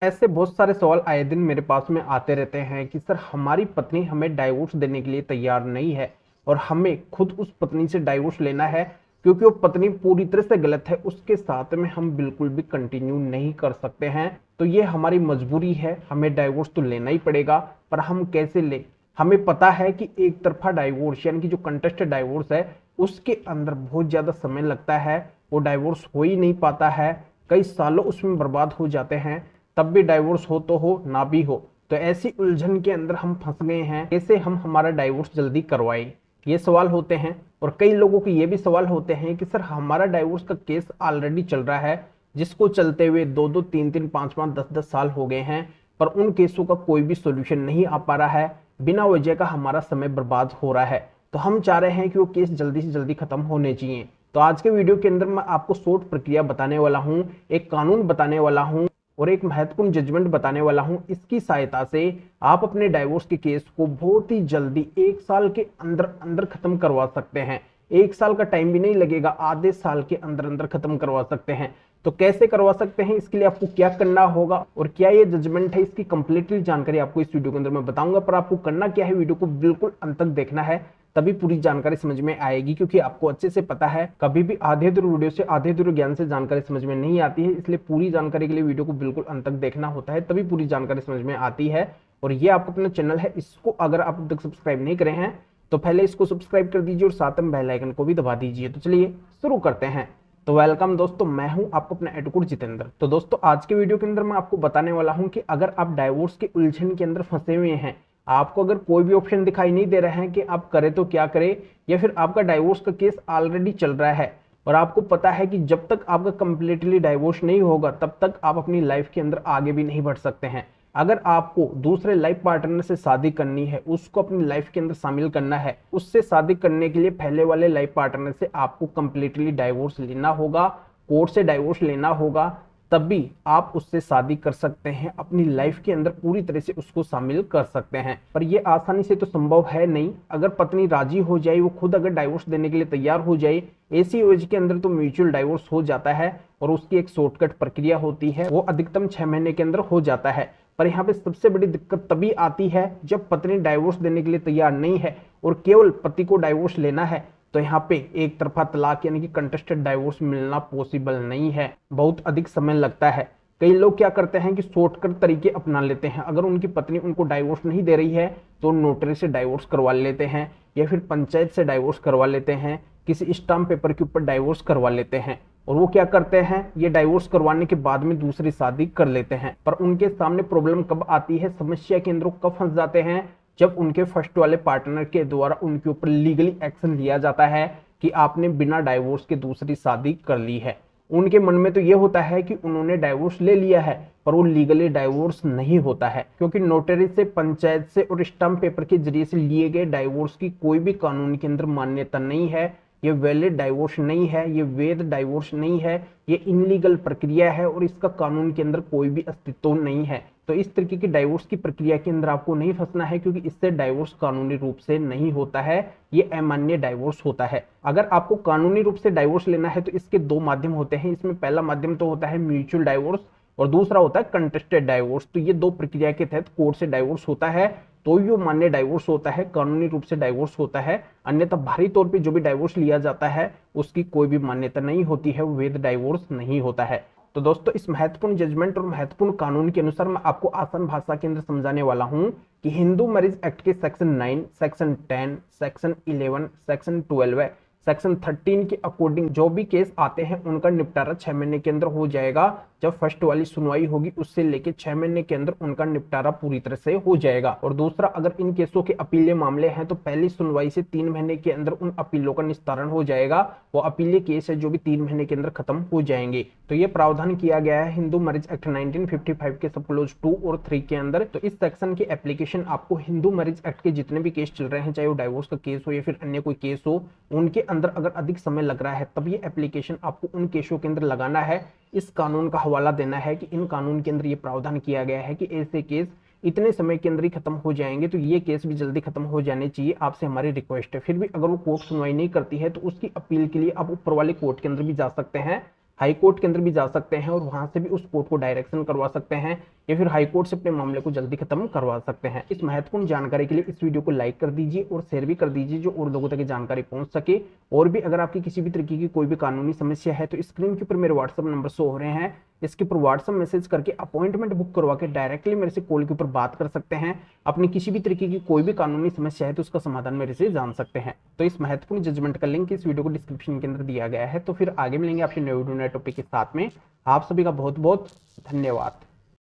ऐसे बहुत सारे सवाल आए दिन मेरे पास में आते रहते हैं कि सर हमारी पत्नी हमें डाइवोर्स देने के लिए तैयार नहीं है और हमें खुद उस पत्नी से डाइवोर्स लेना है क्योंकि वो पत्नी पूरी तरह से गलत है, उसके साथ में हम बिल्कुल भी कंटिन्यू नहीं कर सकते हैं। तो ये हमारी मजबूरी है, हमें डाइवोर्स तो लेना ही पड़ेगा। पर हम कैसे ले? हमें पता है कि एक तरफा डाइवोर्स यानी कि जो कंटेस्टेड डाइवोर्स है उसके अंदर बहुत ज्यादा समय लगता है, वो डाइवोर्स हो ही नहीं पाता है, कई सालों उसमें बर्बाद हो जाते हैं। तब भी डाइवोर्स हो तो हो ना भी हो, तो ऐसी उलझन के अंदर हम फंस गए हैं, कैसे हम हमारा डाइवोर्स जल्दी करवाएं, ये सवाल होते हैं। और कई लोगों के ये भी सवाल होते हैं कि सर हमारा डाइवोर्स का केस ऑलरेडी चल रहा है, जिसको चलते हुए 2-2 3-3 5-5 10-10 साल हो गए हैं, पर उन केसों का कोई भी सोल्यूशन नहीं आ पा रहा है, बिना वजह का हमारा समय बर्बाद हो रहा है। तो हम चाह रहे हैं कि वो केस जल्दी से जल्दी खत्म होने चाहिए। तो आज के वीडियो के अंदर मैं आपको शॉर्ट प्रक्रिया बताने वाला हूं, एक कानून बताने वाला हूं और एक महत्वपूर्ण जजमेंट बताने वाला हूं। इसकी सहायता से आप अपने डाइवोर्स के केस को बहुत ही जल्दी 1 साल के अंदर अंदर खत्म करवा सकते हैं। 1 साल का टाइम भी नहीं लगेगा, आधे साल के अंदर अंदर खत्म करवा सकते हैं। तो कैसे करवा सकते हैं, इसके लिए आपको क्या करना होगा और क्या ये जजमेंट है, इसकी कंप्लीटली जानकारी आपको इस वीडियो के अंदर मैं बताऊंगा। पर आपको करना क्या है, वीडियो को बिल्कुल अंत तक देखना है, तभी पूरी जानकारी समझ में आएगी। क्योंकि आपको अच्छे से पता है कभी भी आधे अधूरे वीडियो से आधे अधूरे ज्ञान से जानकारी समझ में नहीं आती है, इसलिए पूरी जानकारी के लिए वीडियो को बिल्कुल अंत तक देखना होता है, तभी पूरी जानकारी समझ में आती है। और ये आपका अपना चैनल है, इसको अगर आप अब तक सब्सक्राइब नहीं करे हैं तो पहले इसको सब्सक्राइब कर दीजिए और साथ में बेल आइकन को भी दबा दीजिए। तो चलिए शुरू करते हैं। तो वेलकम दोस्तों, मैं हूं आपको अपना एडवोकेट जितेंद्र। तो दोस्तों आज के वीडियो के अंदर मैं आपको बताने वाला हूं कि अगर आप डाइवोर्स के उलझन के अंदर फंसे हुए हैं, आपको अगर कोई भी ऑप्शन दिखाई नहीं दे रहा है कि आप करें तो क्या करें, या फिर आपका डाइवोर्स का केस ऑलरेडी चल रहा है और आपको पता है कि जब तक आपका कंप्लीटली डाइवोर्स नहीं होगा तब तक आप अपनी लाइफ के अंदर आगे भी नहीं बढ़ सकते हैं। अगर आपको दूसरे लाइफ पार्टनर से शादी करनी है, उसको अपनी लाइफ के अंदर शामिल करना है, उससे शादी करने के लिए पहले वाले लाइफ पार्टनर से आपको कंप्लीटली डाइवोर्स लेना होगा, कोर्ट से डाइवोर्स लेना होगा, तब भी आप उससे शादी कर सकते हैं, अपनी लाइफ के अंदर पूरी तरह से उसको शामिल कर सकते हैं। पर यह आसानी से तो संभव है नहीं। अगर पत्नी राजी हो जाए, वो खुद अगर डाइवोर्स देने के लिए तैयार हो जाए, ऐसी एज के अंदर तो म्यूचुअल डाइवोर्स हो जाता है और उसकी एक शॉर्टकट प्रक्रिया होती है, वो अधिकतम 6 महीने के अंदर हो जाता है। पर यहाँ पे सबसे बड़ी दिक्कत तभी आती है जब पत्नी डाइवोर्स देने के लिए तैयार नहीं है और केवल पति को डाइवोर्स लेना है। तो यहाँ पे एक तरफा तलाक यानी कि कंटेस्टेड डाइवोर्स मिलना पॉसिबल नहीं है, बहुत अधिक समय लगता है। कई लोग क्या करते हैं कि शॉर्टकट तरीके अपना लेते हैं। अगर उनकी पत्नी उनको डाइवोर्स नहीं दे रही है तो नोटरी से डाइवोर्स करवा लेते हैं, या फिर पंचायत से डाइवोर्स करवा लेते हैं, किसी स्टाम्प पेपर के ऊपर डाइवोर्स करवा लेते हैं। और वो क्या करते हैं, ये डाइवोर्स करवाने के बाद में दूसरी शादी कर लेते हैं। पर उनके सामने प्रॉब्लम कब आती है, समस्या के अंदर कब फंस जाते हैं, जब उनके फर्स्ट वाले पार्टनर के द्वारा उनके ऊपर लीगली एक्शन लिया जाता है कि आपने बिना डाइवोर्स के दूसरी शादी कर ली है। उनके मन में तो ये होता है कि उन्होंने डाइवोर्स ले लिया है, पर वो लीगली डाइवोर्स नहीं होता है, क्योंकि नोटरी से, पंचायत से और स्टाम्प पेपर के जरिए से लिए गए डाइवोर्स की कोई भी कानून के अंदर मान्यता नहीं है। ये वैलिड डाइवोर्स नहीं है, ये वैध डाइवोर्स नहीं है, ये इनलीगल प्रक्रिया है और इसका कानून के अंदर कोई भी अस्तित्व नहीं है। तो इस तरीके की डाइवोर्स की प्रक्रिया के अंदर आपको नहीं फंसना है, क्योंकि इससे डाइवोर्स कानूनी रूप से नहीं होता है, ये अमान्य डाइवोर्स होता है। अगर आपको कानूनी रूप से डाइवोर्स लेना है तो इसके दो माध्यम होते हैं। इसमें पहला माध्यम तो होता है म्यूचुअल डाइवोर्स और दूसरा होता है कंटेस्टेड डाइवोर्स। तो ये दो प्रक्रिया के तहत कोर्ट से डाइवोर्स होता है तो ये मान्य डाइवोर्स होता है, कानूनी रूप से डाइवोर्स होता है। अन्यथा बाहरी तौर पे जो भी डाइवोर्स लिया जाता है उसकी कोई भी मान्यता नहीं होती है, वो वैध डाइवोर्स नहीं होता है। तो दोस्तों इस महत्वपूर्ण जजमेंट और महत्वपूर्ण कानून के अनुसार मैं आपको आसान भाषा के अंदर समझाने वाला हूं कि हिंदू मैरिज एक्ट के section 9, section 10, section 11, section 12, section 13 के अकॉर्डिंग जो भी केस आते हैं उनका निपटारा 6 महीने के अंदर हो जाएगा। जब फर्स्ट वाली सुनवाई होगी उससे लेके 6 महीने के अंदर उनका निपटारा पूरी तरह से हो जाएगा। और दूसरा, अगर इन केसों के अपीले मामले हैं तो पहली सुनवाई से 3 महीने के अंदर उन अपीलों का निस्तारण हो जाएगा। वो अपीले केस है जो भी 3 महीने के अंदर खत्म हो जाएंगे। तो ये प्रावधान किया गया है हिंदू मैरिज एक्ट 1955 के सब क्लोज 2 और 3 के अंदर। तो इस सेक्शन की एप्लीकेशन आपको हिंदू मैरिज एक्ट के जितने भी केस चल रहे हैं, चाहे वो डाइवोर्स का केस हो या फिर अन्य कोई केस हो, उनके अंदर अगर अधिक समय लग रहा है तब ये एप्लीकेशन आपको उन केसों के अंदर लगाना है। इस कानून का हवाला देना है कि इन कानून के अंदर ये प्रावधान किया गया है कि ऐसे केस इतने समय के अंदर ही खत्म हो जाएंगे, तो ये केस भी जल्दी खत्म हो जाने चाहिए। आपसे हमारी रिक्वेस्ट है। फिर भी अगर वो कोर्ट सुनवाई नहीं करती है तो उसकी अपील के लिए आप ऊपर वाले कोर्ट के अंदर भी जा सकते हैं। हाई कोर्ट के अंदर भी जा सकते हैं और वहां से भी उस कोर्ट को डायरेक्शन करवा सकते हैं या फिर हाई कोर्ट से अपने मामले को जल्दी खत्म करवा सकते हैं। इस महत्वपूर्ण जानकारी के लिए इस वीडियो को लाइक कर दीजिए और शेयर भी कर दीजिए जो और लोगों तक जानकारी पहुंच सके। और भी अगर आपकी किसी भी तरीके की कोई भी कानूनी समस्या है तो स्क्रीन के ऊपर मेरे व्हाट्सएप नंबर शो हो रहे हैं, इसके ऊपर व्हाट्सएप मैसेज करके अपॉइंटमेंट बुक करवा के डायरेक्टली मेरे से कॉल के ऊपर बात कर सकते हैं। अपनी किसी भी तरीके की कोई भी कानूनी समस्या है तो उसका समाधान मेरे से जान सकते हैं। तो इस महत्वपूर्ण जजमेंट का लिंक इस वीडियो को डिस्क्रिप्शन के अंदर दिया गया है। तो फिर आगे मिलेंगे आपसे नए वीडियो नए टॉपिक के साथ में। आप सभी का बहुत बहुत धन्यवाद।